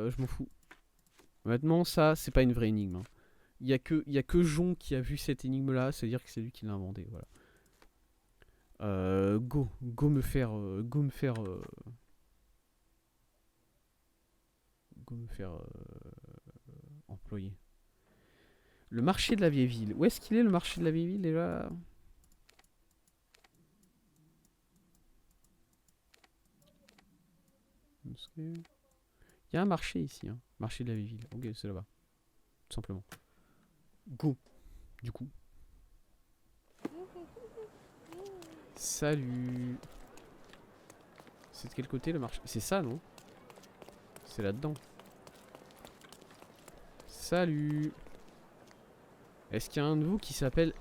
Je m'en fous. Maintenant, ça, c'est pas une vraie énigme. Hein. Il y a que Jon qui a vu cette énigme-là, c'est-à-dire que c'est lui qui l'a inventé. Voilà. Go me faire employer. Le marché de la vieille ville. Où est-ce qu'il est le marché de la vieille ville déjà? Il y a un marché ici. Hein. Marché de la vieille ville. Ok, c'est là-bas. Tout simplement. Go. Du coup. Salut. C'est de quel côté le marché? C'est ça, non? C'est là-dedans. Salut. Est-ce qu'il y a un de vous qui s'appelle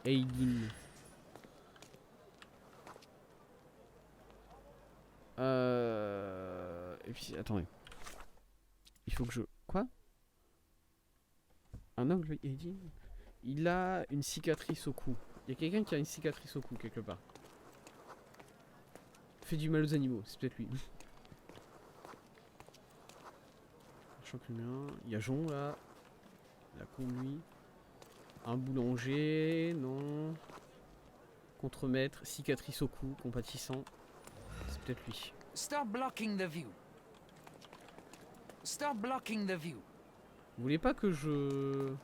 Aidin? Et puis, attendez. Il faut que je... Quoi? Un homme, Aidin? Il a une cicatrice au cou. Il y a quelqu'un qui a une cicatrice au cou, quelque part. Fait du mal aux animaux, c'est peut-être lui. Il y a Jon, là. La conduit. Un boulanger, non. Contremaître, cicatrice au cou, compatissant. C'est peut-être lui. Stop blocking the view. Stop blocking the view. Vous voulez pas que je...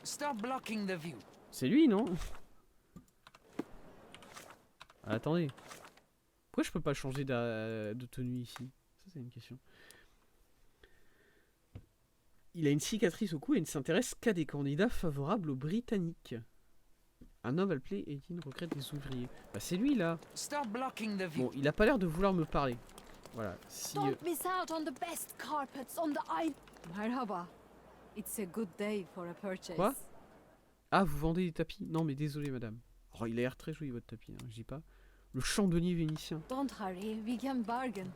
Stop blocking the view. C'est lui, non? Ah, attendez. Pourquoi je peux pas changer de tenue ici? Ça, c'est une question. Il a une cicatrice au cou et ne s'intéresse qu'à des candidats favorables aux Britanniques. Un homme appelé Aidin recrute des ouvriers. Bah, c'est lui, là. Stop blocking the view. Bon, il a pas l'air de vouloir me parler. Voilà. Si... Don't miss out on the best carpets on the island. Marhaba. It's a good day for a purchase. Quoi? Ah, vous vendez des tapis? Non, mais désolé, madame. Oh, il a l'air très joli, votre tapis, hein, je dis pas. Le chandelier vénitien. Don't hurry, we can bargain.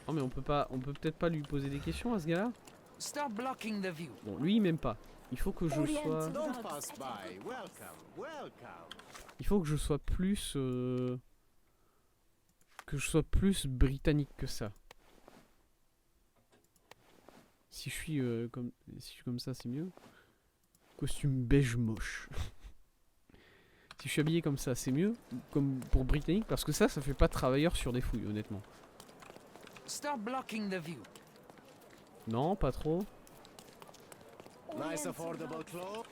Non, mais on peut peut-être pas lui poser des questions à ce gars-là? Stop blocking the view. Bon, lui, il m'aime pas. Il faut que je sois... Don't pass by. Welcome, welcome. Il faut que je sois plus... Que je sois plus britannique que ça. Si je suis comme ça, c'est mieux. Costume beige moche. Si je suis habillé comme ça, c'est mieux. Comme pour britannique, parce que ça fait pas travailleur sur des fouilles, honnêtement. Stop blocking the view. Non, pas trop. Nice affordable clothes.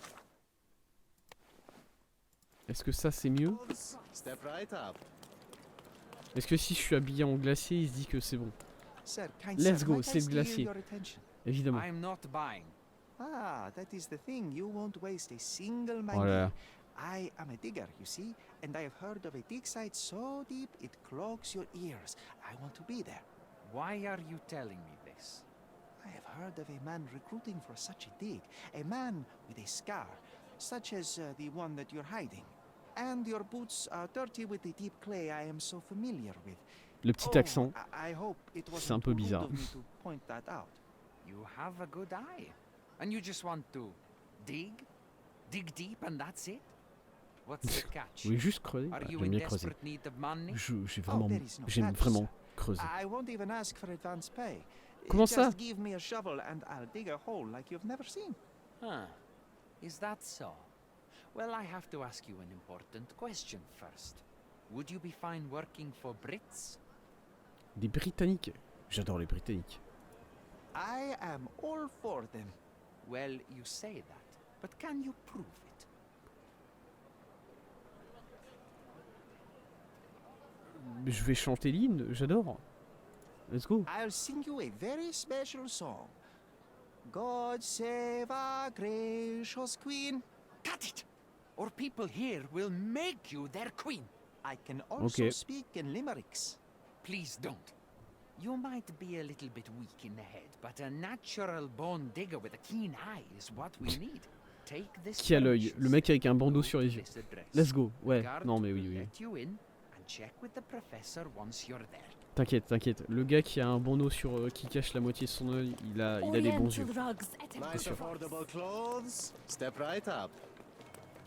Est-ce que ça, c'est mieux? Step right up. Est-ce que si je suis habillé en glacier, il se dit que c'est bon? Sir, kind Let's sir, go, might I c'est le steal glacier. your attention? Évidemment. I'm not buying. Ah, that is the thing. You won't waste a single Oh mine. là là. I am a digger, you see, and I have heard of a dig site so deep it clogs your ears. I want to be there. Why are you telling me this? I have heard of a man recruiting for such a dig, a man with a scar, such as the one that you're hiding. And your boots are dirty with the deep clay I am so familiar with. Le petit accent. I hope it C'est un wasn't peu too rude bizarre. of me to point that out. You have a good eye. And you just want to dig? Dig deep and that's it? What's the catch? Oui, juste creuser. Are Voilà, you j'aime in bien creuser. desperate need of money? J'aime vraiment creuser. I won't even ask for advance pay. Comment Just ça? give me a shovel and I'll dig a hole like you've never seen. Huh. Is that so? Well, I have to ask you an important question first. Would you be fine working for Brits? Des Britanniques. J'adore les Britanniques. I am all for them. Well, you say that, but can you prove it? Je vais chanter l'hymne, j'adore. Let's go. I'll sing you a very special song. God save our gracious queen. Cut it! Or people here will make you their queen. I can also Okay. speak in limericks. Please don't. You might be a little bit weak in the head, but a natural born digger with a keen eye is what we need. Take this. Qui a l'œil? Le mec avec un bandeau sur les yeux. This address. Let's go. Ouais. Guard Non mais oui, will oui. let you in and check with the professor once you're there. T'inquiète, t'inquiète. Le gars qui a un bandeau sur qui cache la moitié de son œil, il a des bons yeux. Oriental rugs at a Nice sûr. affordable clothes. Step right up.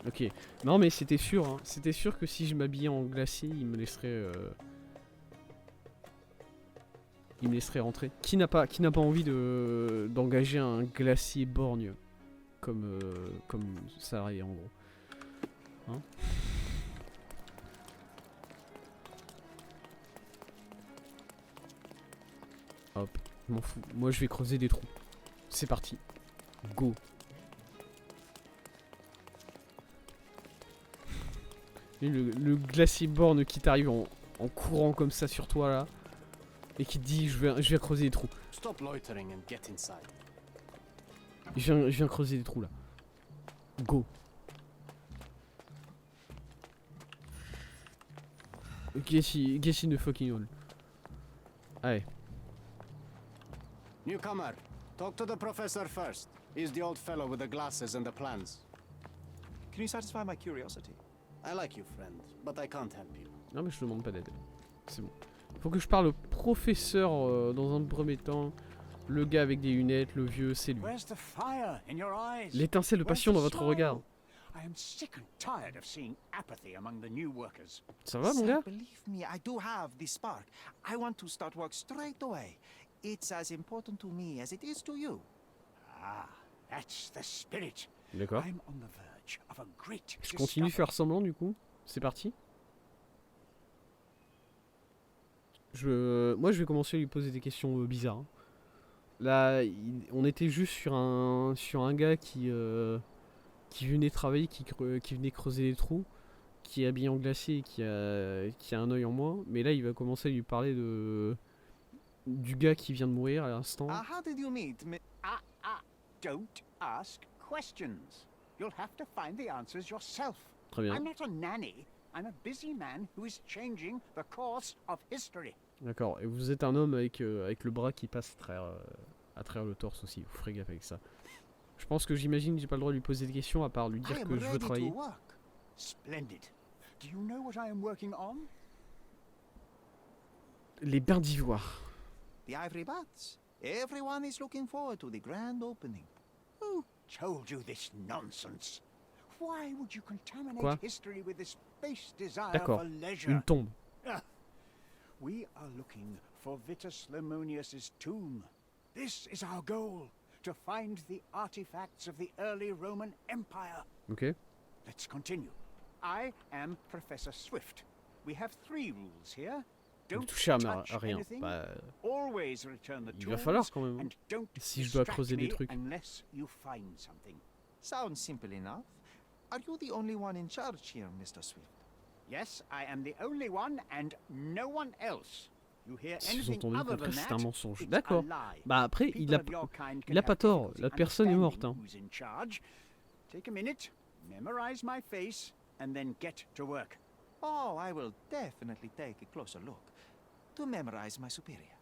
Ok. Non mais c'était sûr. Hein. C'était sûr que si je m'habillais en glacier, il me laisserait. il me laisserait rentrer. Qui n'a pas envie d'engager un glacier borgne comme salarié en gros. Hein? Hop, je m'en fous. Moi je vais creuser des trous. C'est parti. Go. Et le glacier borgne qui t'arrive en courant comme ça sur toi là. Et qui te dit je viens creuser des trous. Stop loitering and get inside. Je viens creuser des trous là. Go. Get in the fucking hole. Allez. Newcomer, talk to the professor first. He's the old fellow with the glasses and the plans. Can you satisfy my curiosity? I like you, friend, but I can't help you. Non mais je demande pas d'aide. C'est bon. Faut que je parle au professeur dans un premier temps. Le gars avec des lunettes, le vieux, c'est lui. Where's the fire in your eyes? L'étincelle de passion dans votre regard. I am sick and tired of seeing apathy among the new workers. Ça va mon Sir, gars? believe me, I do have the spark. I want to start work straight away. It's as important to me as it is to you. Ah, that's the spirit. D'accord. I'm on the verge of a great Je continue de faire semblant du coup. C'est parti. Moi je vais commencer à lui poser des questions bizarres. Hein. Là, on était juste sur un gars qui venait travailler, qui venait creuser des trous, qui est habillé en glacier et qui a un œil en moins. Mais là, il va commencer à lui parler du gars qui vient de mourir à l'instant. How did you meet me? Don't ask questions. You'll have to find the answers yourself. Très bien. I'm not a nanny. I'm a busy man who is changing the course of history. D'accord. Et vous êtes un homme avec le bras qui passe à travers le torse aussi. Vous ferez gaffe avec ça. Je pense que j'imagine que j'ai pas le droit de lui poser des questions à part lui I dire am que je veux ready to travailler. work. Splendid. Do you know what I am working on? Les bains d'ivoire. The ivory bats. Everyone is looking forward to the grand opening. Who told you this nonsense? Why would you contaminate Quoi? history with this base desire D'accord. for leisure? Une tombe. We are looking for Vitus Lemonius's tomb. This is our goal, to find the artifacts of the early Roman Empire. Ok. Let's continue. I am Professor Swift. We have 3 rules here. Ne Don't toucher à touch rien. anything. Bah, Always return the il va tools, falloir quand même. and don't Si je dois distract creuser des me trucs. unless you find something. Sounds simple enough. Are you the only one in charge here, Mr. Swift? Yes, I am the only one and no one else. You hear Si vous anything entendez le other than contraire, c'est un that, mensonge. it's D'accord. a lie. Bah après, People of your kind can il a pas have tort. difficulty La personne est morte. Hein. understanding who's in charge. Take a minute, memorize my face, and then get to work. Oh, I will definitely take a closer look to memorize my superior.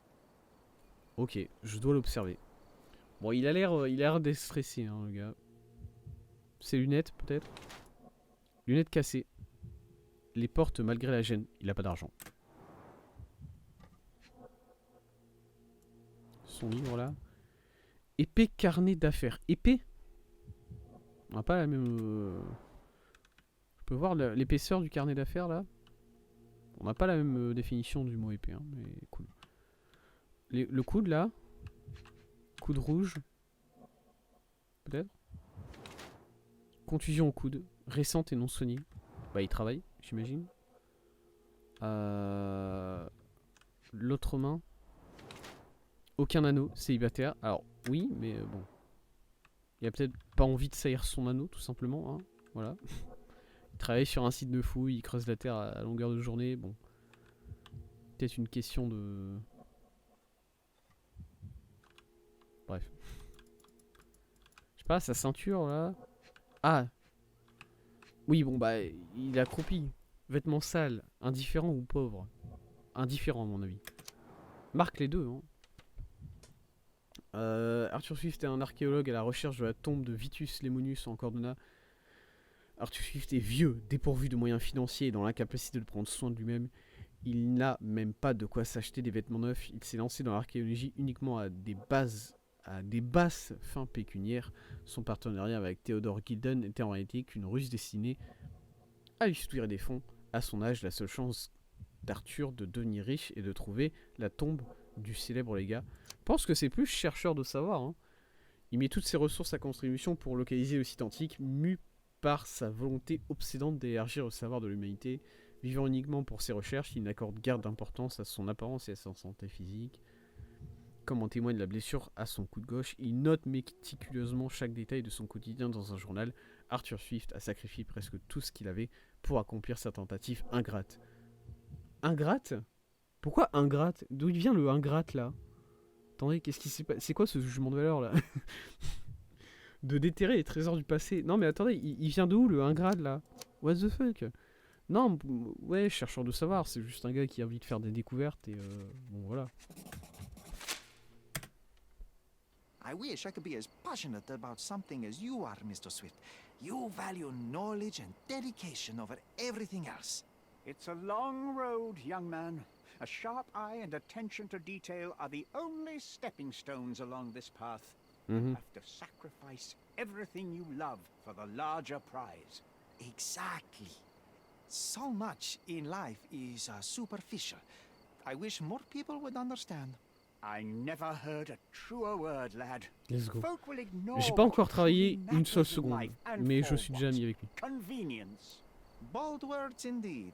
Ok, je dois l'observer. Bon, il a l'air déstressé, hein, le gars. Ses lunettes, peut-être. Lunettes cassées. Les portes malgré la gêne. Il a pas d'argent. Son livre là. Épée carnet d'affaires. Épée? On n'a pas la même... Je peux voir l'épaisseur du carnet d'affaires là? On n'a pas la même définition du mot épée, hein, mais cool. Le coude là. Coude rouge. Peut-être. Contusion au coude. Récente et non soignée. Bah il travaille, j'imagine. L'autre main. Aucun anneau, célibataire. Alors oui, mais bon. Il a peut-être pas envie de salir son anneau, tout simplement. Hein. Voilà. Il travaille sur un site de fouille, il creuse la terre à longueur de journée. Bon. Peut-être une question de... Bref. Je sais pas, sa ceinture là. Ah. Oui, bon bah, il est accroupi. Vêtements sales, indifférent ou pauvre. Indifférent à mon avis. Marque les deux, hein. Arthur Swift est un archéologue à la recherche de la tombe de Vitus Lemonius en Cordona. Arthur Swift est vieux, dépourvu de moyens financiers et dans l'incapacité de prendre soin de lui-même. Il n'a même pas de quoi s'acheter des vêtements neufs. Il s'est lancé dans l'archéologie uniquement à des basses fins pécuniaires. Son partenariat avec Theodore Gilden était en réalité qu'une ruse destinée à lui soutirer des fonds. À son âge, la seule chance d'Arthur de devenir riche est de trouver la tombe du célèbre légat. Je pense que c'est plus chercheur de savoir. Hein. Il met toutes ses ressources à contribution pour localiser le site antique, mu par sa volonté obsédante d'élargir le savoir de l'humanité. Vivant uniquement pour ses recherches, il n'accorde guère d'importance à son apparence et à sa santé physique. Comme en témoigne la blessure à son coude gauche, il note méticuleusement chaque détail de son quotidien dans un journal. Arthur Swift a sacrifié presque tout ce qu'il avait pour accomplir sa tentative ingrate. Ingrate ? Pourquoi ingrate ? D'où il vient le ingrate là ? Attendez, qu'est-ce qui s'est passé ? C'est quoi ce jugement de valeur là ? De déterrer les trésors du passé. Non mais attendez, il vient d'où le ingrate là ? What the fuck ? Non, ouais, chercheur de savoir, c'est juste un gars qui a envie de faire des découvertes et bon voilà. I wish I could be as passionate about something as you are, Mr. Swift. You value knowledge and dedication over everything else. It's a long road, young man. A sharp eye and attention to detail are the only stepping stones along this path. You have to sacrifice everything you love for the larger prize. Exactly. So much in life is superficial. I wish more people would understand. I never heard a truer word, lad. Let's go. Folk will ignore J'ai pas encore what travaillé truly une seule matters in seconde, life and mais je for suis déjà what? mis avec lui. Convenience. Bold words indeed.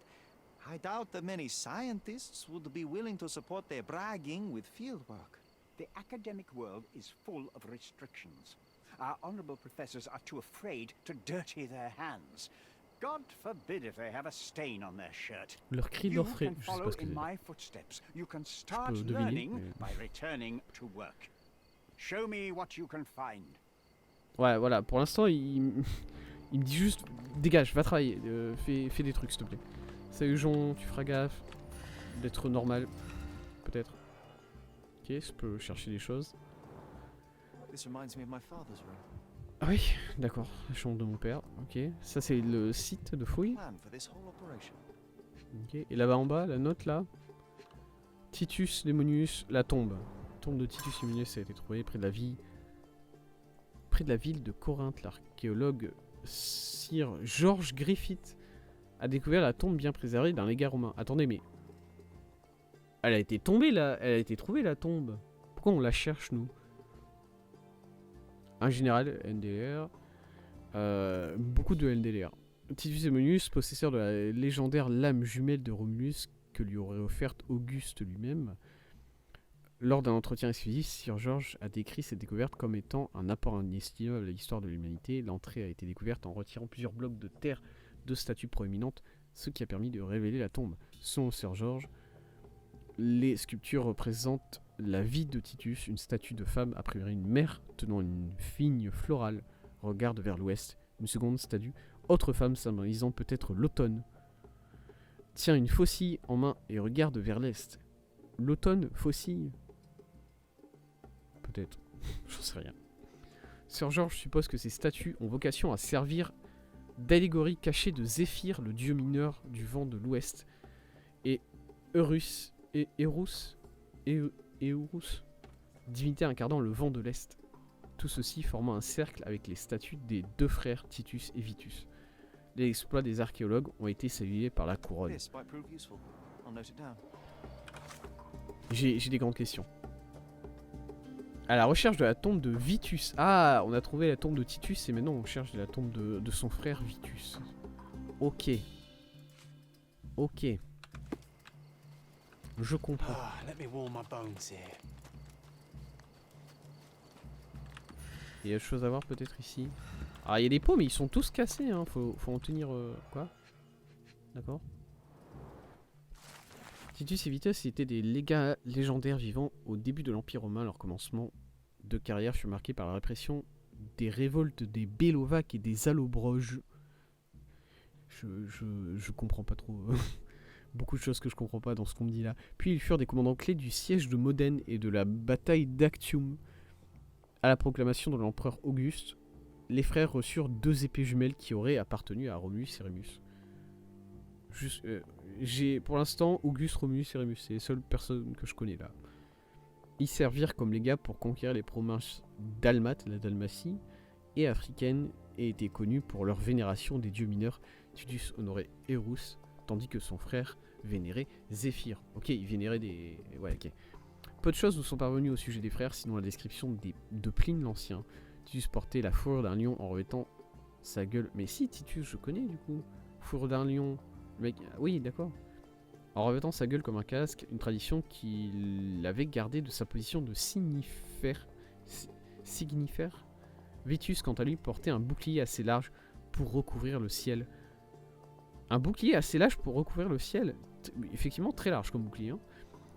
I doubt that many scientists would be willing to support their bragging with fieldwork. The academic world is full of restrictions. Our honorable professors are too afraid to dirty their hands. God forbid if they have a stain on their shirt. Leur cri You d'orfraie, can je sais follow pas ce que in c'est. my footsteps. You can start deviner, learning mais- by returning to work. Show me what you can find. Ouais, voilà, pour l'instant, il me dit juste dégage, va travailler, fais des trucs s'il te plaît. Salut Jon, tu feras gaffe d'être normal, peut-être. Ok, je peux chercher des choses. This reminds me of my father's room. Ah oui, d'accord, la chambre de mon père, ok. Ça c'est le site de fouille. Plan for this whole operation. Ok, et là-bas en bas, la note là. Titus Lemonius, la tombe. La tombe de Titus Lemonius a été trouvée près de la ville de Corinthe. L'archéologue Sir George Griffith a découvert la tombe bien préservée d'un légat romain. Attendez, mais elle a été tombée là, elle a été trouvée la tombe. Pourquoi on la cherche nous? Un général NDR, beaucoup de NDR. Titus Lemonius, possesseur de la légendaire lame jumelle de Romulus que lui aurait offerte Auguste lui-même. Lors d'un entretien exclusif, Sir George a décrit cette découverte comme étant un apport inestimable à l'histoire de l'humanité. L'entrée a été découverte en retirant plusieurs blocs de terre de statues proéminentes, ce qui a permis de révéler la tombe. Selon Sir George, les sculptures représentent la vie de Titus, une statue de femme, a priori une mère, tenant une vigne florale, regarde vers l'ouest. Une seconde statue, autre femme symbolisant peut-être l'automne, tient une faucille en main et regarde vers l'est. L'automne, faucille? Peut-être, j'en sais rien. Sir George suppose que ces statues ont vocation à servir d'allégorie cachée de Zéphyr, le dieu mineur du vent de l'ouest, et Eurus, divinité incarnant le vent de l'est. Tout ceci formant un cercle avec les statues des deux frères Titus et Vitus. Les exploits des archéologues ont été salués par la couronne. This might prove useful. I'll note it down. J'ai des grandes questions. À la recherche de la tombe de Vitus. Ah, on a trouvé la tombe de Titus et maintenant on cherche la tombe de son frère Vitus. Ok. Ok. Je comprends. Let me warm my bones here. Il y a autre chose à voir peut-être ici. Ah, il y a des pots mais ils sont tous cassés, hein. Faut en tenir... quoi? D'accord. Titus et Vitus étaient des légats légendaires vivant au début de l'Empire romain. Leur commencement de carrière fut marqué par la répression des révoltes des Bélovaques et des Allobroges. Je comprends pas trop. Beaucoup de choses que je comprends pas dans ce qu'on me dit là. Puis ils furent des commandants clés du siège de Modène et de la bataille d'Actium. À la proclamation de l'empereur Auguste, les frères reçurent 2 épées jumelles qui auraient appartenu à Romulus et Rémus. J'ai pour l'instant Auguste, Romulus et Rémus, c'est les seules personnes que je connais là. Ils servirent comme légats pour conquérir les provinces dalmates, la Dalmatie, et africaines, et étaient connus pour leur vénération des dieux mineurs. Titus honorait Eurus, tandis que son frère vénérait Zéphyr. Ok, il vénérait des... Ouais, ok. Peu de choses nous sont parvenues au sujet des frères, sinon la description de Pline l'Ancien. Titus portait la fourrure d'un lion en revêtant sa gueule. Mais si, Titus, je connais du coup. Fourrure d'un lion. Mec, oui, d'accord. En revêtant sa gueule comme un casque, une tradition qu'il avait gardée de sa position de signifère. Vitus, quant à lui, portait un bouclier assez large pour recouvrir le ciel. Un bouclier assez large pour recouvrir le ciel. Effectivement, très large comme bouclier. Hein.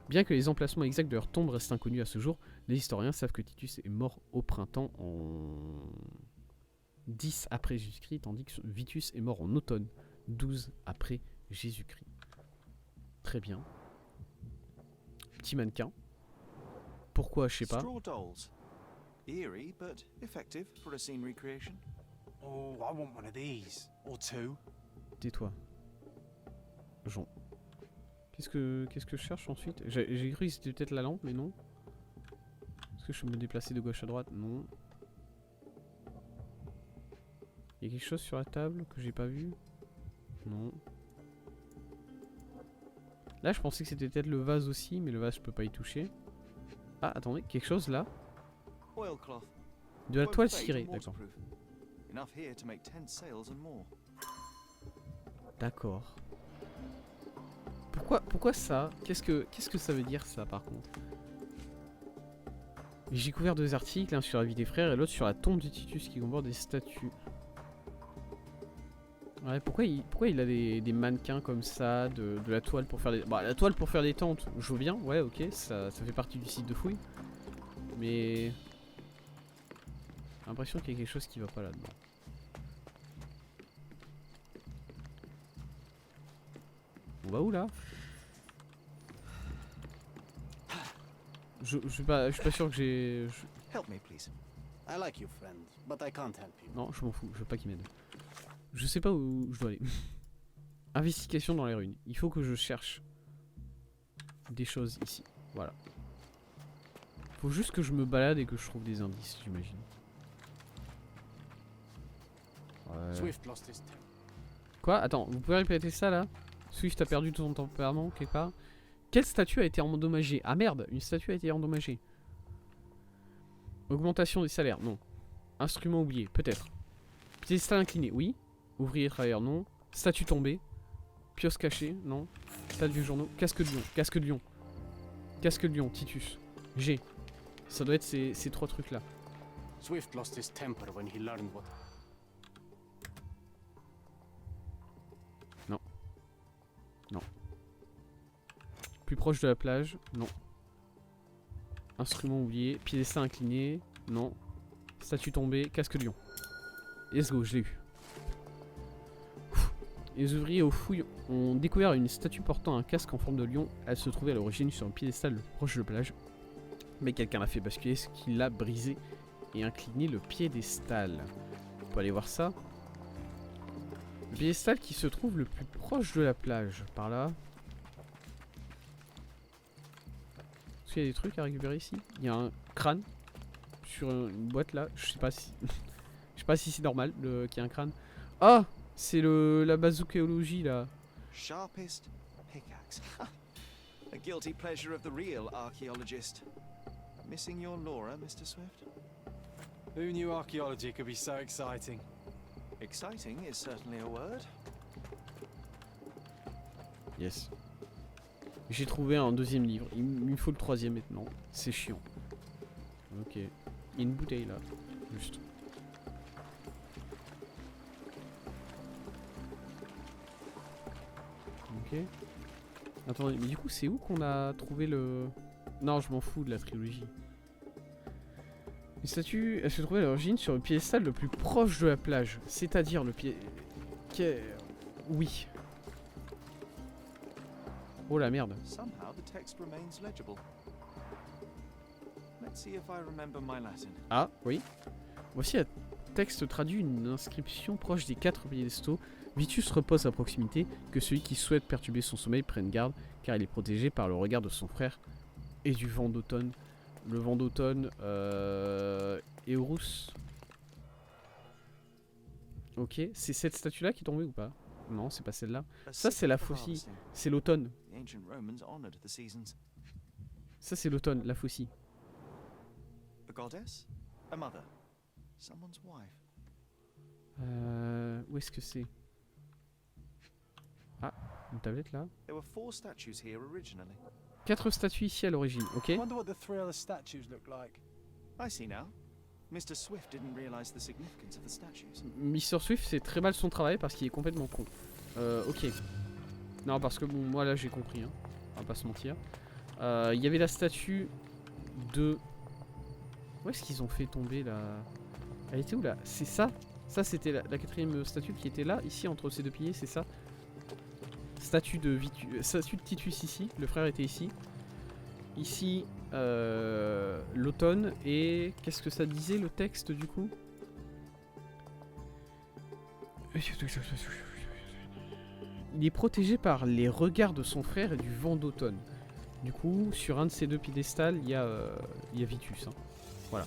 Bien que les emplacements exacts de leur tombe restent inconnus à ce jour, les historiens savent que Titus est mort au printemps en 10 après Jésus-Christ, tandis que Vitus est mort en automne 12 après Jésus-Christ. Très bien. Petit mannequin. Pourquoi, je sais pas. Straw dolls. Eerie, but effective for a scene recreation. Oh, I want one of these. Or two. Tais-toi. Jean. Qu'est-ce que je cherche ensuite? J'ai cru que c'était peut-être la lampe, mais non. Est-ce que je peux me déplacer de gauche à droite? Non. Il y a quelque chose sur la table que j'ai pas vu? Non. Là, je pensais que c'était peut-être le vase aussi, mais le vase, je peux pas y toucher. Ah, attendez, quelque chose là. Oilcloth. De la toile cirée, d'accord. Enough here to make 10 sails and more. D'accord. Pourquoi ça? Qu'est-ce que ça veut dire ça par contre? J'ai couvert 2 articles, un sur la vie des frères et l'autre sur la tombe de Titus qui comporte des statues. Ouais, pourquoi il a des mannequins comme ça, de la toile pour faire des... Bah, la toile pour faire des tentes, je veux bien, ouais, ok, ça fait partie du site de fouille. Mais... j'ai l'impression qu'il y a quelque chose qui va pas là-dedans. On va où là? Je suis pas sûr que j'ai... Help me, please. I like you, friend, but I can't help you. Non, je m'en fous, je veux pas qu'il m'aide. Je sais pas où je dois aller. Investigation dans les ruines. Il faut que je cherche des choses ici. Voilà. Faut juste que je me balade et que je trouve des indices, j'imagine. Ouais. Swift lost his temper. Quoi? Attends, vous pouvez répéter ça là? Swift a perdu tout son tempérament quelque part. Quelle statue a été endommagée? Ah merde, une statue a été endommagée. Augmentation des salaires, non. Instrument oublié, peut-être. Piédestal incliné, oui. Ouvrier travailleur, non. Statue tombée. Pioche cachée, non. Tas de vieux journaux. Casque de lion, casque de lion. Casque de lion, Titus. G. Ça doit être ces 3 trucs là. Swift lost his temper when he learned what... Non. Non. Plus proche de la plage, non. Instrument oublié. Piédestal incliné, non. Statue tombée, casque de lion. Let's go, je l'ai eu. Les ouvriers aux fouilles ont découvert une statue portant un casque en forme de lion. Elle se trouvait à l'origine sur un piédestal proche de la plage. Mais quelqu'un l'a fait basculer, ce qui l'a brisé et incliné le piédestal. On peut aller voir ça. Le piédestal qui se trouve le plus proche de la plage. Par là. Est-ce qu'il y a des trucs à récupérer ici? Il y a un crâne sur une boîte là. Je sais pas si... je sais pas si c'est normal qu'il y ait un crâne. Ah! C'est la bazookéologie là. Sharpest pickaxe. A guilty pleasure of the real archaeologist. Missing your Laura, Mr. Swift? Who knew archaeology could be so exciting? Exciting is certainly a word. Yes. J'ai trouvé un 2e livre. Il me faut le 3e maintenant. C'est chiant. Ok. Il y a une bouteille là. Juste. Ok. Attendez, mais du coup, c'est où qu'on a trouvé le... Non, je m'en fous de la trilogie. Une statue, elle se trouvait à l'origine sur le piédestal le plus proche de la plage. C'est-à-dire le pied... Oui. Oh la merde. Somehow the text remains legible. Let's see if I remember my Latin. Ah, oui. Voici un texte traduit une inscription proche des 4 piédestaux. Vitus repose à proximité, que celui qui souhaite perturber son sommeil prenne garde, car il est protégé par le regard de son frère et du vent d'automne. Le vent d'automne, Eurus. Ok, c'est cette statue-là qui est tombée ou pas? Non, c'est pas celle-là. Ça, c'est la faucille. C'est l'automne. The ancient Romans honored the seasons. Ça c'est l'automne, la faucille. A goddess? A mother? Someone's wife? Où est-ce que c'est? Ah, une tablette là. There were 4 statues here originally. 4 statues ici à l'origine, ok? I wonder what the 3 other statues look like. I see now. Mr. Swift didn't realize the significance of the statues. Mr. Swift fait très mal son travail parce qu'il est complètement con. Ok. Non, parce que bon, moi là j'ai compris, hein. On va pas se mentir. Il y avait la statue de... Où est-ce qu'ils ont fait tomber la... Elle était où là? C'est ça? Ça c'était la 4ème statue qui était là, ici entre ces deux piliers, c'est ça? Statue de Titus ici, le frère était ici. Ici, l'automne, et qu'est-ce que ça disait le texte du coup? Il est protégé par les regards de son frère et du vent d'automne. Du coup, sur un de ces deux piédestals, il y a Vitus. Hein. Voilà.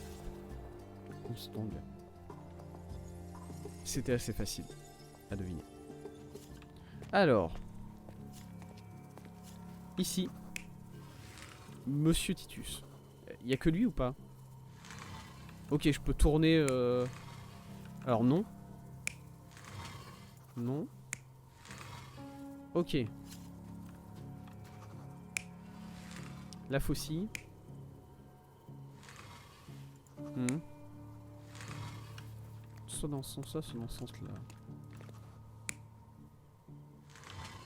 C'était assez facile à deviner. Alors, ici, Monsieur Titus. Il y a que lui ou pas? Ok, je peux tourner. Alors non. Non. Ok. La faucille. Soit dans ce sens-là, soit dans ce sens-là.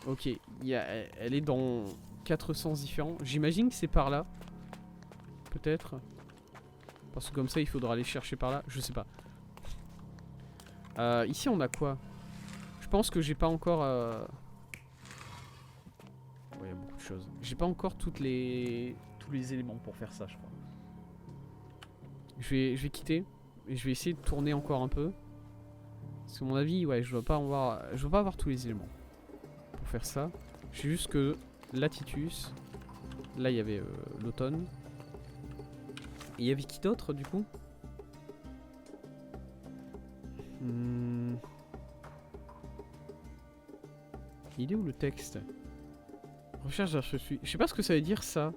Ok, elle est dans 4 sens différents. J'imagine que c'est par là. Peut-être. Parce que comme ça, il faudra aller chercher par là. Je sais pas. Ici, on a quoi? Je pense que j'ai pas encore... Ouais, il y a beaucoup de choses. J'ai pas encore tous les éléments pour faire ça, je crois. Je vais quitter. Et je vais essayer de tourner encore un peu. Parce que à mon avis, ouais, je dois pas avoir tous les éléments. Pour faire ça. Je sais juste que la Titus. Là, il y avait l'automne. Et il y avait qui d'autre, du coup? Il est où le texte? Recherche d'architecture. Je sais pas ce que ça veut dire, ça.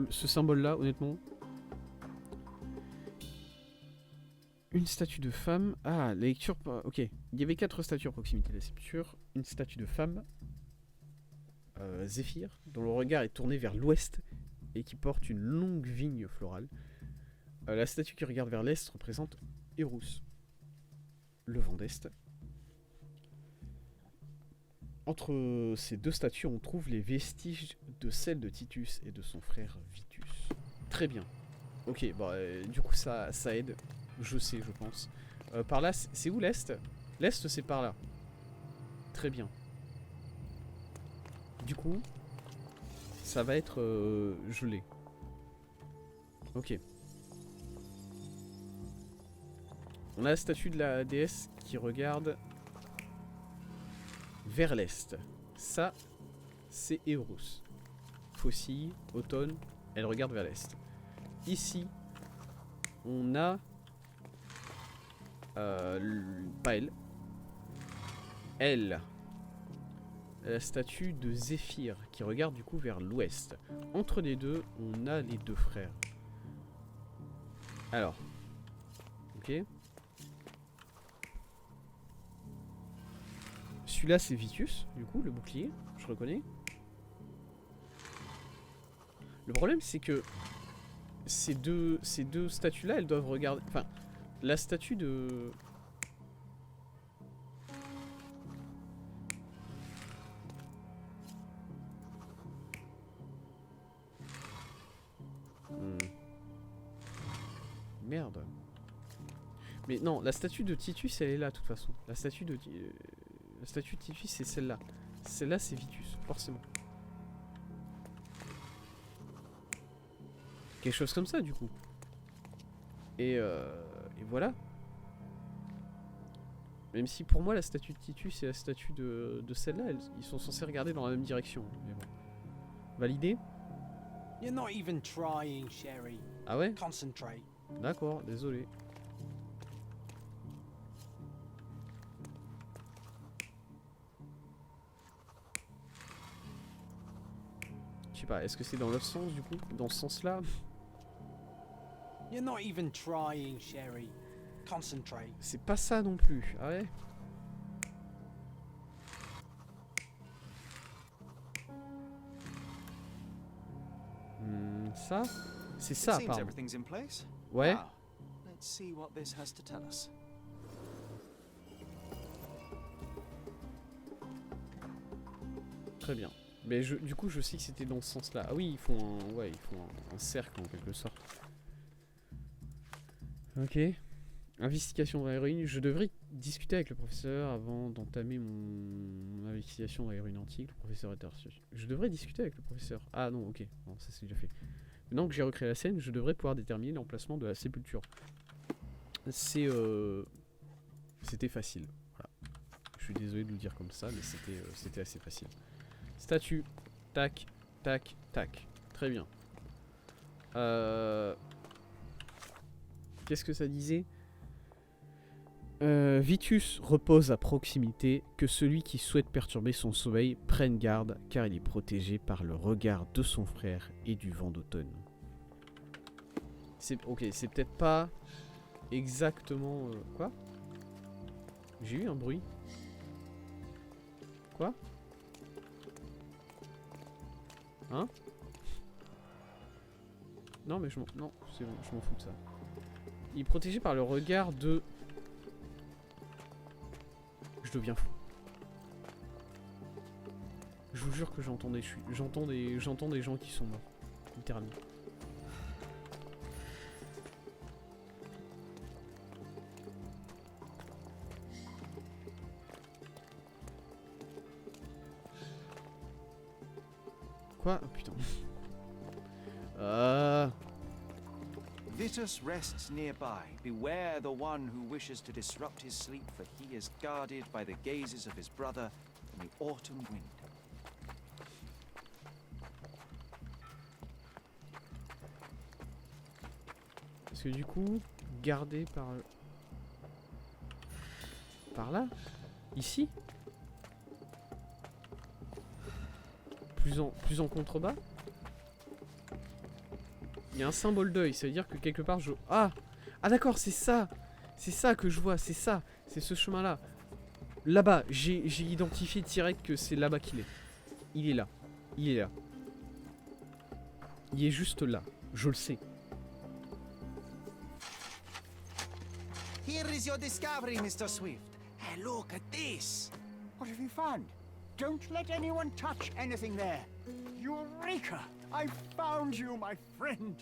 Ce symbole-là, honnêtement. Une statue de femme. Ah, la lecture. Ok. Il y avait 4 statues à proximité de la sépulture. Une statue de femme. Zéphyr, dont le regard est tourné vers l'ouest et qui porte une longue vigne florale. La statue qui regarde vers l'est représente Eros, le vent d'est. Entre ces deux statues, on trouve les vestiges de celle de Titus et de son frère Vitus. Très bien. Ok, bah, du coup ça aide. Je sais, je pense. Par là, c'est où l'est? L'est, c'est par là. Très bien. Du coup, ça va être gelé. Ok. On a la statue de la déesse qui regarde vers l'est. Ça, c'est Eros. Faucille, automne, elle regarde vers l'est. Ici, on a... pas elle. Elle. La statue de Zéphyr qui regarde du coup vers l'ouest. Entre les deux, on a les deux frères. Alors. Ok. Celui-là, c'est Vitus, du coup, le bouclier. Je reconnais. Le problème, c'est que ces deux statues-là, elles doivent regarder... Enfin, la statue de... Merde. Mais non, la statue de Titus, elle est là, de toute façon. La statue de Titus, c'est celle-là. Celle-là, c'est Vitus, forcément. Quelque chose comme ça, du coup. Et voilà. Même si pour moi, la statue de Titus et la statue de celle-là, ils sont censés regarder dans la même direction. Mais bon. Validé? You're not even trying, Sherry. Ah ouais? Concentrate. D'accord, désolé. Je sais pas, est-ce que c'est dans l'autre sens du coup? Dans ce sens-là? You're not even trying, Sherry. Concentrate. C'est pas ça non plus, ah ouais? Ça? C'est ça, Seems pardon. everything's in place. Ouais? Now, let's see what this has to tell us. Très bien. Mais du coup, je sais que c'était dans ce sens-là. Ah oui, ils font un cercle en quelque sorte. Ok. Investigation dans l'héroïne. Je devrais discuter avec le professeur avant d'entamer mon investigation dans l'héroïne antique. Le professeur est reçu. Je devrais discuter avec le professeur. Ah non, ok. Non, ça c'est déjà fait. Maintenant que j'ai recréé la scène, je devrais pouvoir déterminer l'emplacement de la sépulture. C'était facile. Voilà. Je suis désolé de le dire comme ça, mais c'était assez facile. Statue. Tac, tac, tac. Très bien. Qu'est-ce que ça disait? Vitus repose à proximité, que celui qui souhaite perturber son sommeil prenne garde, car il est protégé par le regard de son frère et du vent d'automne. Ok, c'est peut-être pas exactement... quoi? J'ai eu un bruit. Quoi? Hein? Non mais non, c'est bon, je m'en fous de ça. Il est protégé par le regard de... Je deviens fou. Je vous jure que j'entends des gens qui sont morts. Littéralement. Quoi? Oh, putain. Vitus rests nearby. Beware the one who wishes to disrupt his sleep, for he is guarded by the gazes of his brother in the autumn wind. Parce que du coup, gardé par... Par là? Ici? Plus en contrebas? Il y a un symbole d'œil, ça veut dire que quelque part je... Ah! Ah d'accord, c'est ça! C'est ça que je vois, c'est ça! C'est ce chemin-là. Là-bas, j'ai identifié direct que c'est là-bas qu'il est. Il est là. Il est là. Il est juste là. Je le sais. Here is your discovery, Mr. Swift. Hey, look at this. What have you found? Don't let anyone touch anything there. Eureka! I found you, my friend.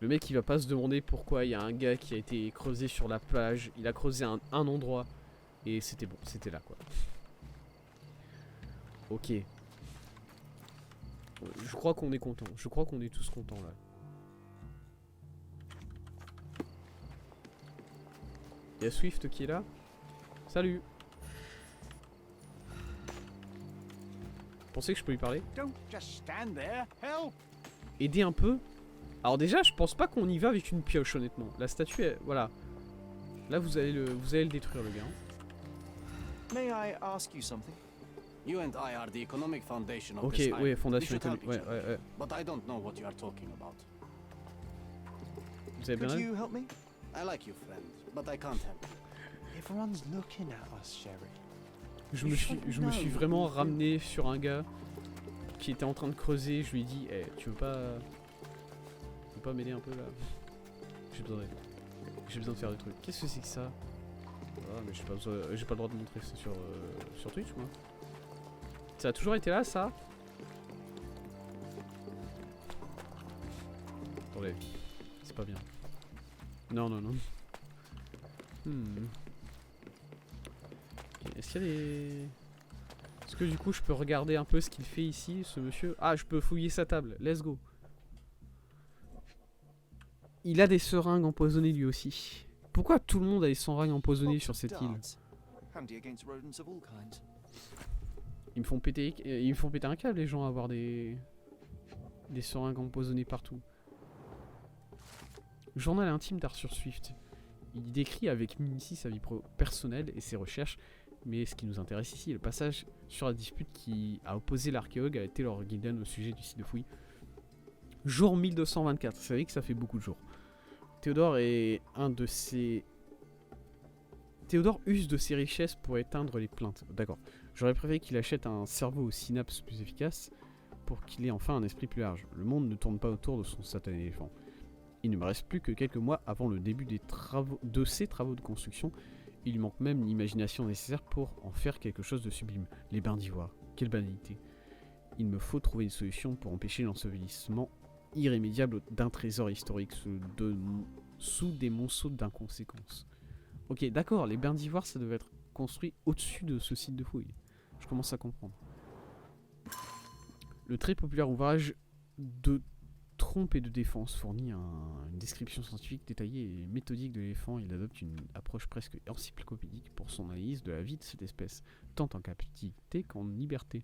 Le mec il va pas se demander pourquoi il y a un gars qui a été creusé sur la plage. Il a creusé un endroit et c'était bon, c'était là quoi. Ok. Je crois qu'on est content. Je crois qu'on est tous contents là. Il y a Swift qui est là. Salut. Vous pensez que je peux lui parler? Don't just stand there. Help! Aider un peu? Alors déjà, je pense pas qu'on y va avec une pioche honnêtement. La statue, voilà. Là, vous allez le détruire le gars. May I ask you something? You and I are the economic foundation of Ok, this island. ouais, We fondation should help économique. each Ouais, other. ouais, ouais. But I don't know what you are talking about. Vous avez bien Could raison. you help me? I like you, friend, but I can't help. Everyone's looking at us, Sherry. Je me suis vraiment ramené sur un gars qui était en train de creuser. Je lui ai dit, hey, tu veux pas m'aider un peu là? J'ai besoin de faire des trucs. Qu'est-ce que c'est que ça? Ah mais j'ai pas le droit de montrer ça sur Twitch moi. Ça a toujours été là ça? Attendez, c'est pas bien. Non. Ok, est-ce qu'il y a des... Est-ce que du coup je peux regarder un peu ce qu'il fait ici, ce monsieur? Ah, je peux fouiller sa table, let's go. Il a des seringues empoisonnées lui aussi. Pourquoi tout le monde a des seringues empoisonnées sur cette île? Handy against rodents of all kinds. Ils me font péter un câble les gens à avoir des seringues empoisonnées partout. Journal intime d'Arthur Swift. Il décrit avec minutie sa vie personnelle et ses recherches, mais ce qui nous intéresse ici est le passage sur la dispute qui a opposé l'archéologue à Taylor Gilden au sujet du site de fouille. Jour 1224, vous savez que ça fait beaucoup de jours. Théodore use de ses richesses pour éteindre les plaintes. D'accord. J'aurais préféré qu'il achète un cerveau aux synapses plus efficaces pour qu'il ait enfin un esprit plus large. Le monde ne tourne pas autour de son satané éléphant. Il ne me reste plus que quelques mois avant le début de ses travaux de construction. Il lui manque même l'imagination nécessaire pour en faire quelque chose de sublime. Les bains d'ivoire, quelle banalité. Il me faut trouver une solution pour empêcher l'ensevelissement irrémédiable d'un trésor historique sous des monceaux d'inconséquence. Ok, d'accord, les bains d'ivoire, ça devait être construit au-dessus de ce site de fouille. Je commence à comprendre. Le très populaire ouvrage de trompe et de défense fournit une description scientifique détaillée et méthodique de l'éléphant. Il adopte une approche presque encyclopédique pour son analyse de la vie de cette espèce, tant en captivité qu'en liberté.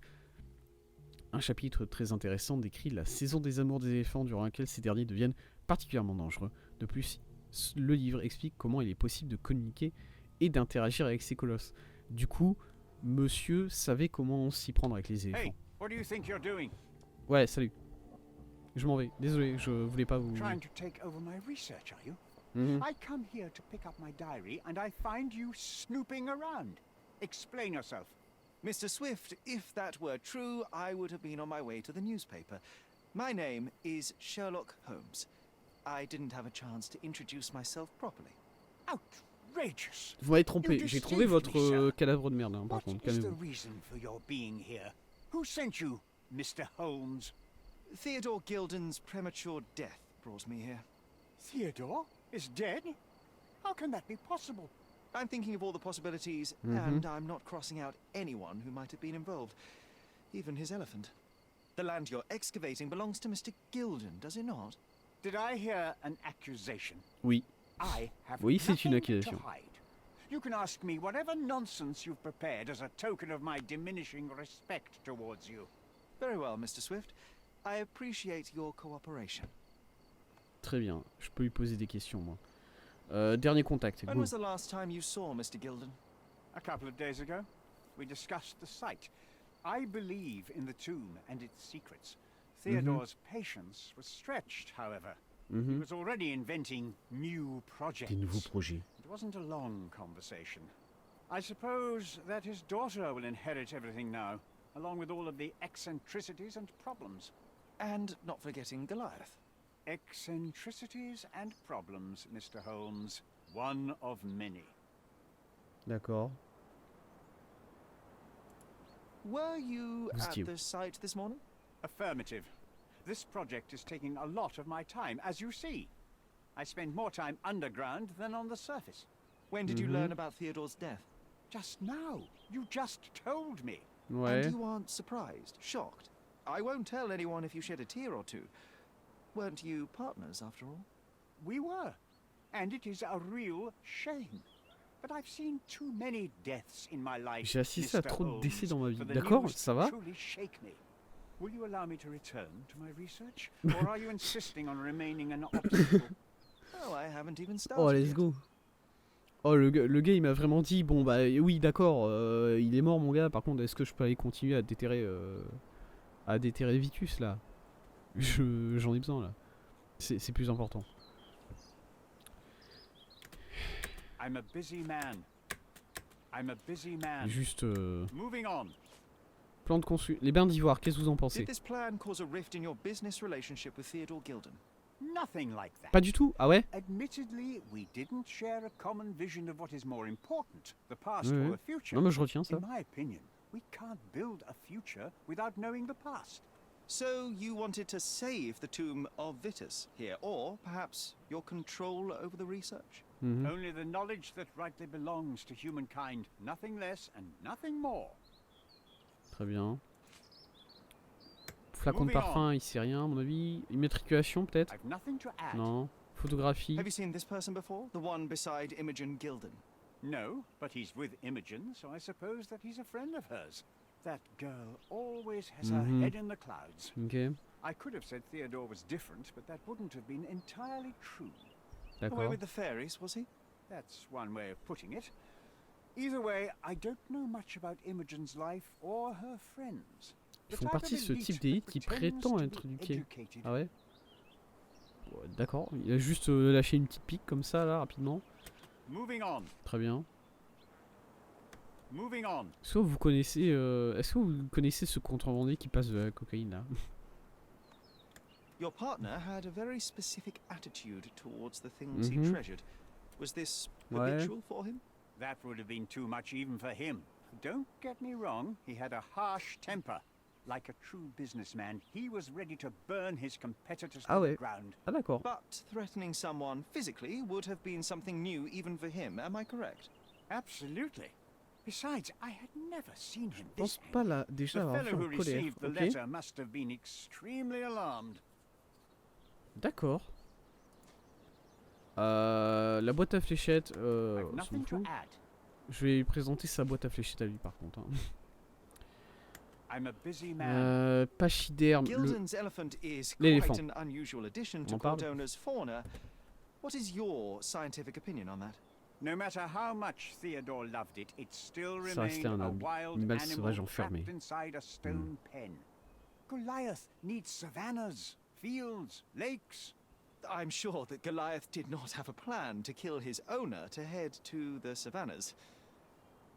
Un chapitre très intéressant décrit la saison des amours des éléphants durant laquelle ces derniers deviennent particulièrement dangereux. De plus, le livre explique comment il est possible de communiquer et d'interagir avec ces colosses. Du coup, monsieur savait comment s'y prendre avec les éléphants. Hey, what do you think you're doing? Ouais, salut. Je m'en vais. Désolé, je voulais pas vous... Trying to take over my research, are you? Mhm. I come here to pick up my diary and I find you snooping around. Explain yourself. Mr. Swift, if that were true, I would have been on my way to the newspaper. My name is Sherlock Holmes. I didn't have a chance to introduce myself properly. Outrageous! Vous m'avez trompé. You J'ai trouvé deceived votre me, sir. cadavre de merde, hein, par What contre. is the Calmez-vous. reason for your being here? Who sent you, Mr. Holmes? Theodore Gilden's premature death brought me here. Theodore is dead? How can that be possible? I'm thinking of all the possibilities, Mhm. and I'm not crossing out anyone who might have been involved. Even his elephant. The land you're excavating belongs to Mr. Gilden, does it not? Did I hear an accusation? Oui. I have Oui, c'est une nothing accusation. to hide. You can ask me whatever nonsense you've prepared as a token of my diminishing respect towards you. Very well, Mr. Swift. I appreciate your cooperation. Très bien. Je peux lui poser des questions, moi. Dernier contact. When Go. was the last time you saw Mr. Gilden? A couple of days ago, we discussed the site. I believe in the tomb and its secrets. Theodore's patience was stretched, however. He Mhm. was already inventing new projects. Des nouveaux projets. It wasn't a long conversation. I suppose that his daughter will inherit everything now, along with all of the eccentricities and problems. And not forgetting Goliath. Eccentricities and problems, Mr. Holmes. One of many. D'accord. Were you Vous at étiez où? the site this morning? Affirmative. This project is taking a lot of my time, as you see. I spend more time underground than on the surface. When did you learn about Theodore's death? Just now. You just told me. Ouais. And you aren't surprised, shocked. I won't tell anyone if you shed a tear or two. Weren't you partners, after all? We were. And it is a real shame. But I've seen too many deaths in my life. J'ai assisté à Mr. trop de Holmes, décès dans ma vie. for the D'accord, news ça va? truly shake me. Will you allow me to return to my research? Or are you insisting on remaining an obstacle? Oh, I haven't even started Oh, let's yet. go. Oh, le gars, il m'a vraiment dit, bon, bah oui, d'accord, il est mort, mon gars. Par contre, est-ce que je peux aller continuer à déterrer Vicus, là? J'en ai besoin, là. C'est plus important. I'm a busy man. I'm a busy man. Juste, Moving on. plan de consul. Les bains d'ivoire, qu'est-ce que vous en pensez? Did this plan cause a rift in your business relationship with Theodore Gilden? Nothing like that. Pas du tout? Ah ouais? Admittedly, we didn't share a common vision of what is more important, the past Ouais, or ouais. the future. Non, mais je retiens ça. In my opinion, we can't build a future without knowing the past. So you wanted to save the tomb of Vitus here, or perhaps your control over the research? Mhm. Only the knowledge that rightly belongs to humankind, nothing less and nothing more. Très bien. Flacon de Moving parfum, il sait rien, à mon avis. Immatriculation, peut-être? I've nothing to add. Non. Photographie. Have you seen this person before? The one beside Imogen Gilden? No, but he's with Imogen, so I suppose that he's a friend of hers. That girl always has her Mhm. head in the clouds. Ok, I could have said Theodore was different, but that wouldn't have been entirely true. Away d'accord. with the fairies, was he? That's one way of putting it. Either way, I don't know much about Imogen's life or her friends. Ils font partie de ce type d'élite qui prétend être éduqué. Ah ouais? Ouais, d'accord, il a juste lâché une petite pique comme ça là, rapidement. Moving on. Très bien. Moving on. Est-ce que vous connaissez ce contrebandier qui passe de la cocaïne là? Your partner had a very specific attitude towards the things he Mhm. treasured. Was this Ouais. habitual for him? That would have been too much even for him. Don't get me wrong, he had a harsh temper. Like a true businessman, he was ready to burn his competitors Ah to ouais. the ground. Ah d'accord. But threatening someone physically would have been something new even for him, am I correct? Absolutely. Besides, I had never seen him Je pense this pas angry. là déjà The avoir fait fellow who en colère. received the Ok. letter must have been extremely alarmed. D'accord. La boîte à fléchettes, I've on s'en nothing to fout. add. Je vais lui présenter sa boîte à fléchettes à lui par contre. Hein. I'm a busy man. Pachyderme. Gildan's elephant is l'éléphant. quite an unusual addition On to en parle. Cordona's fauna. What is your scientific opinion on that? No matter how much Theodore loved it, it still Ça restait remained un a animal wild sauvage animal enfermé. trapped inside a stone pen. Goliath needs savannas, fields, lakes. I'm sure that Goliath did not have a plan to kill his owner to head to the savannas.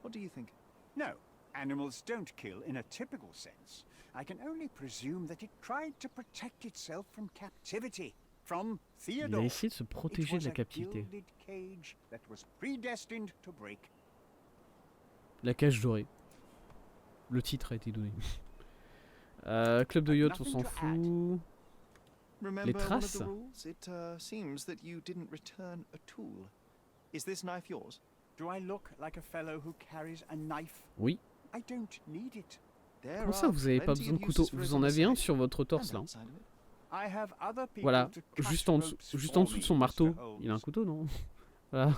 What do you think? No, animals don't kill in a typical sense. I can only presume that it tried to protect itself from captivity, from Il a Theodore. essayé de se It protéger de was la a captivité. gilded cage that was predestined to break. La cage dorée. Le titre a été donné. Club de yacht, on s'en fout. Remember one of traces? the rules? It seems that you didn't return a tool. Is this knife yours? Do I look like a fellow who carries a knife? Oui. I don't need it. There Comment ça, are vous avez pas plenty besoin of de couteau? uses for it Vous on en the avez un side sur votre and torse là. outside of it. I have other people Voilà, to cut juste en ropes dessous for de son me, marteau. Mr. Il a un Holmes. couteau, non? Voilà.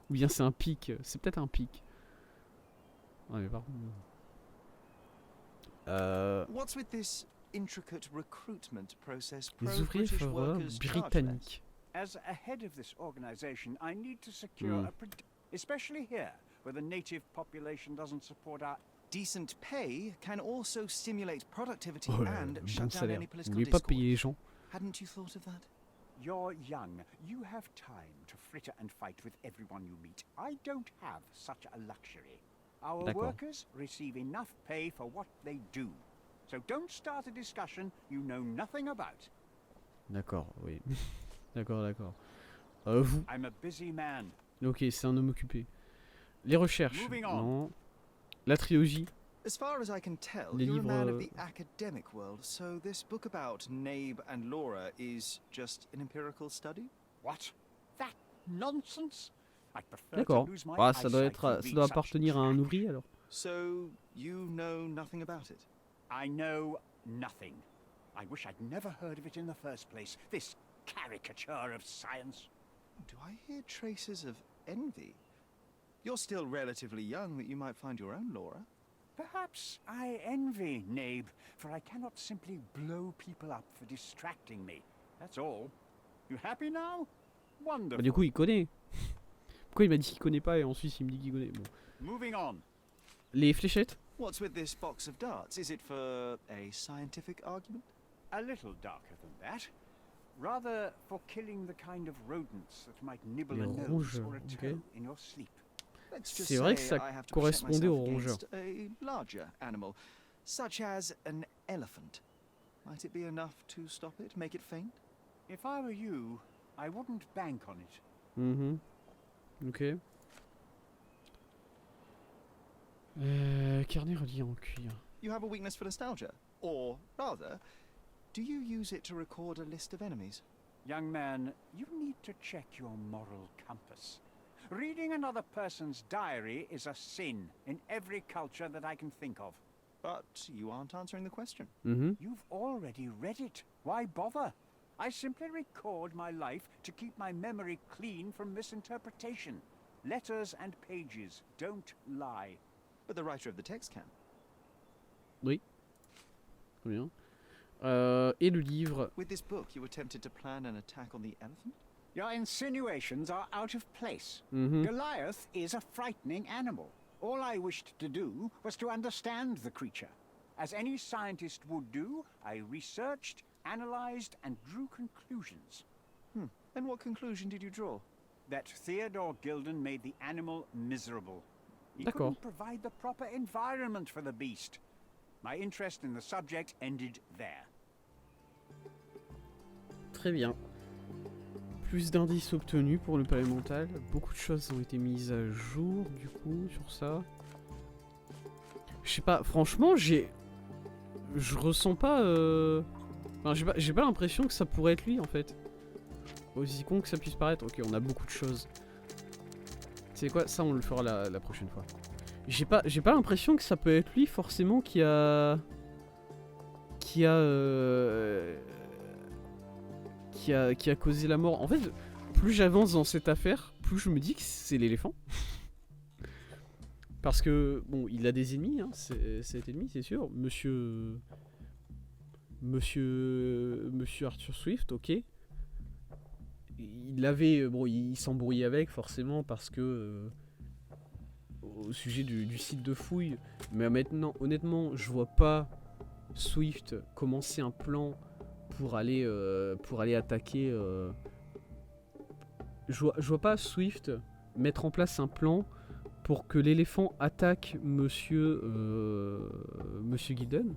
Ou bien c'est un pic. C'est peut-être un pic. Ouais, mais par contre. What's with this intricate recruitment process Les pro ouvriers British favorables workers charge less? britanniques. As a head of this organization, I need to secure Hmm. especially here, where the native population doesn't support our. Decent pay can also stimulate productivity Oh là là, and bon shut down salaire. any Vous political voulez pas discord. payer les gens? Hadn't you thought of that? You're young. You have time to fritter and fight with everyone you meet. I don't have such a luxury. Our D'accord. workers receive enough pay for what they do. So don't start a discussion you know nothing about. D'accord, oui. D'accord. Vous. I'm a busy man. Ok, c'est un homme occupé. Les recherches. Moving on. Non. La trilogie. As far as I can tell, Les you're a man of livres, the academic world, so this book about Nabe and Laura is just an empirical study? What? That nonsense? I prefer to D'accord. lose my Ah, ça doit eyesight être, than ça read doit such appartenir à un trash. ouvrier alors. So you know nothing about it? I know nothing. I wish I'd never heard of it in the first place. This caricature of science. Do I hear traces of envy? You're still relatively young that you might find your own Laura. Perhaps I envy Nabe, for I cannot simply blow people up for distracting me. That's all. You happy now? Bah, Wonderful. du coup, il connaît. Pourquoi il m'a dit qu'il connaît pas et ensuite il me dit qu'il connaît? Bon. Moving on. Les fléchettes. What's with this box of darts? Is it for a scientific argument? A little darker than that. Rather for killing the kind of rodents that might nibble Les a nose rongeurs, or a ok. toe in your sleep. Let's just C'est vrai que say ça I have to protect correspondait myself aux rongeurs. against a larger animal, such as an elephant. Might it be enough to stop it, make it faint? If I were you, I wouldn't bank on it. Mhm. Ok. Carnet relié en cuir. You have a weakness for nostalgia? Or, rather, do you use it to record a list of enemies? Young man, you need to check your moral compass. Reading another person's diary is a sin in every culture that I can think of. But you aren't answering the question. Mhm. You've already read it. Why bother? I simply record my life to keep my memory clean from misinterpretation. Letters and pages don't lie. But the writer of the text can. Oui. Très bien. Et le livre. With this book, you attempted to plan an attack on the elephant? Your insinuations are out of place. Mhm. Goliath is a frightening animal. All I wished to do was to understand the creature. As any scientist would do, I researched, analyzed, and drew conclusions. And what conclusion did you draw? That Theodore Gilden made the animal miserable. He D'accord. couldn't provide the proper environment for the beast. My interest in the subject ended there. Très bien. Plus d'indices obtenus pour le palais mental. Beaucoup de choses ont été mises à jour du coup sur ça. Je sais pas, franchement je ressens pas Enfin j'ai pas l'impression que ça pourrait être lui en fait. Aussi con que ça puisse paraître. Ok, on a beaucoup de choses. C'est quoi? Ça on le fera la prochaine fois. J'ai pas l'impression que ça peut être lui forcément qui a causé la mort. En fait, plus j'avance dans cette affaire, plus je me dis que c'est l'éléphant. Parce que, bon, il a des ennemis, hein, cet ennemi, c'est sûr. Monsieur Arthur Swift, ok. Il avait, bon, il s'embrouillait avec, forcément, parce que... au sujet du site de fouille. Mais maintenant, honnêtement, je vois pas Swift commencer un plan pour aller attaquer... Je vois pas Swift mettre en place un plan pour que l'éléphant attaque Monsieur Gilden.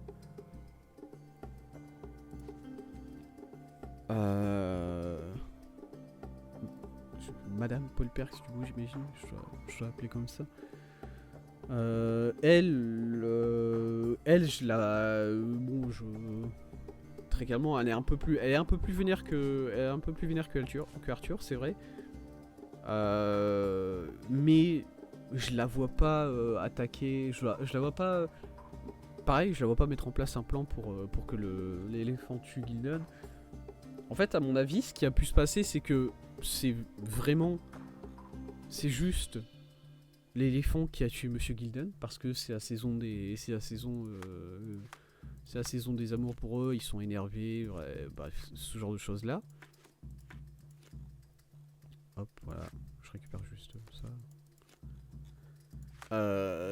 Madame Paul Perks, du coup, j'imagine. Je dois appeler comme ça. Elle, je la... très clairement, elle est un peu plus vénère que Arthur, c'est vrai. Mais je la vois pas attaquer, je la vois pas... Pareil, je la vois pas mettre en place un plan pour que l'éléphant tue Gilden. En fait, à mon avis, ce qui a pu se passer, c'est que c'est juste l'éléphant qui a tué Monsieur Gilden, parce que c'est la saison des amours pour eux, ils sont énervés, bref, ce genre de choses là. Hop, voilà, je récupère juste ça.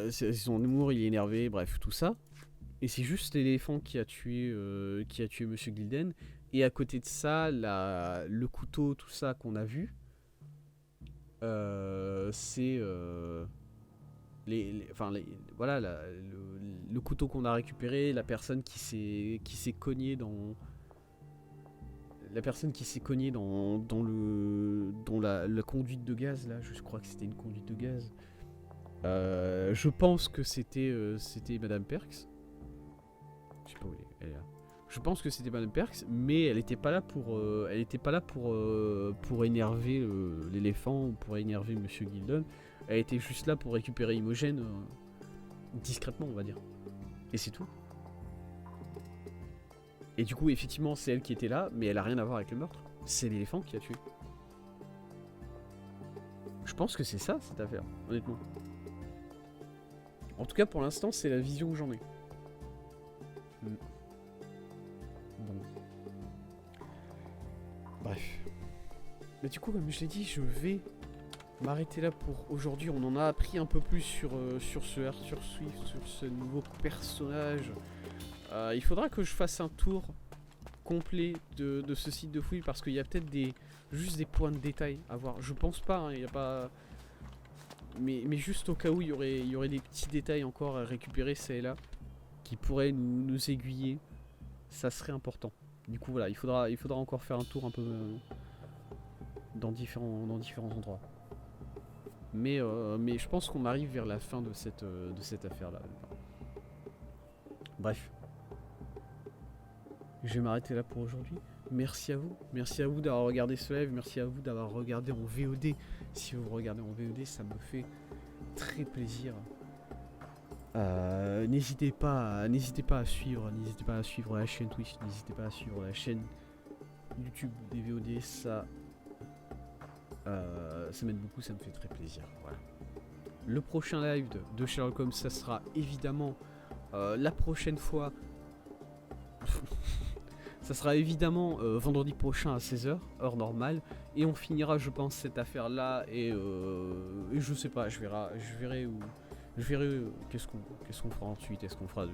C'est la saison d'amour, il est énervé, bref, tout ça. Et c'est juste l'éléphant qui a tué Monsieur Gilden. Et à côté de ça, le couteau, tout ça qu'on a vu, c'est voilà, le couteau qu'on a récupéré, la personne qui s'est cognée dans la conduite de gaz là, je crois que c'était une conduite de gaz. Je pense que c'était Madame Perks. Je sais pas où elle est là. Je pense que c'était Madame Perks, mais elle était pas là pour énerver l'éléphant ou pour énerver Monsieur Gilden. Elle était juste là pour récupérer Imogen discrètement, on va dire. Et c'est tout. Et du coup, effectivement, c'est elle qui était là, mais elle a rien à voir avec le meurtre. C'est l'éléphant qui a tué. Je pense que c'est ça, cette affaire, honnêtement. En tout cas, pour l'instant, c'est la vision que j'en ai. Bon. Bref. Mais du coup, comme je l'ai dit, je vais m'arrêter là pour aujourd'hui. On en a appris un peu plus sur ce Arthur Swift, sur ce nouveau personnage. Il faudra que je fasse un tour complet de ce site de fouille, parce qu'il y a peut-être juste des points de détail à voir. Je pense pas, hein, il n'y a pas... Mais juste au cas où, il y aurait des petits détails encore à récupérer, ça et là, qui pourraient nous aiguiller. Ça serait important. Du coup, voilà, il faudra encore faire un tour un peu dans différents endroits. Mais je pense qu'on arrive vers la fin de cette affaire-là. Bref. Je vais m'arrêter là pour aujourd'hui. Merci à vous. Merci à vous d'avoir regardé ce live. Merci à vous d'avoir regardé en VOD. Si vous regardez en VOD, ça me fait très plaisir. N'hésitez pas à suivre la chaîne Twitch, n'hésitez pas à suivre la chaîne YouTube des VOD, ça m'aide beaucoup, ça me fait très plaisir. Voilà. Le prochain live de Sherlock Holmes, ça sera évidemment la prochaine fois. Ça sera évidemment vendredi prochain à 16h, heure normale. Et on finira, je pense, cette affaire-là. Et je sais pas, je verrai où. Je verrai qu'est-ce qu'on fera ensuite. Est-ce qu'on fera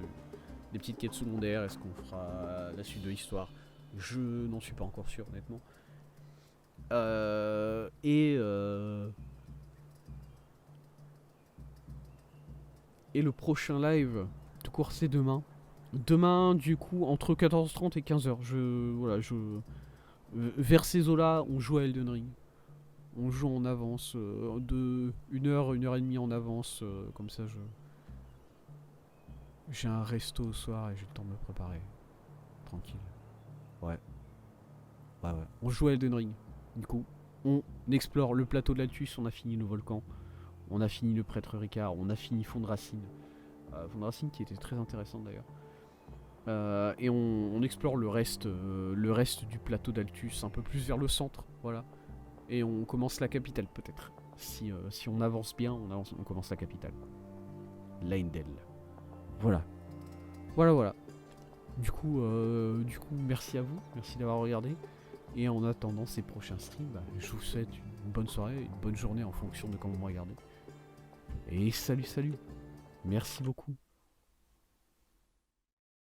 des petites quêtes secondaires? Est-ce qu'on fera la suite de l'histoire? Je n'en suis pas encore sûr, honnêtement. Et le prochain live, tout court, c'est demain. Demain, du coup, entre 14h30 et 15h. Vers ces eaux-là, on joue à Elden Ring. On joue en avance, de 1h et demie en avance, comme ça j'ai un resto au soir et j'ai le temps de me préparer. Tranquille. Ouais. On joue à Elden Ring. Du coup, on explore le plateau de l'Altus, on a fini le volcan, on a fini le prêtre Ricard, on a fini Fondracine. Fondracine qui était très intéressante d'ailleurs. Et on explore le reste du plateau d'Altus, un peu plus vers le centre, voilà. Et on commence la capitale peut-être. Si on avance bien, on commence la capitale. Leyndell. Voilà. Du coup, merci à vous, merci d'avoir regardé. Et en attendant ces prochains streams, je vous souhaite une bonne soirée, une bonne journée en fonction de quand vous me regardez. Et salut. Merci beaucoup.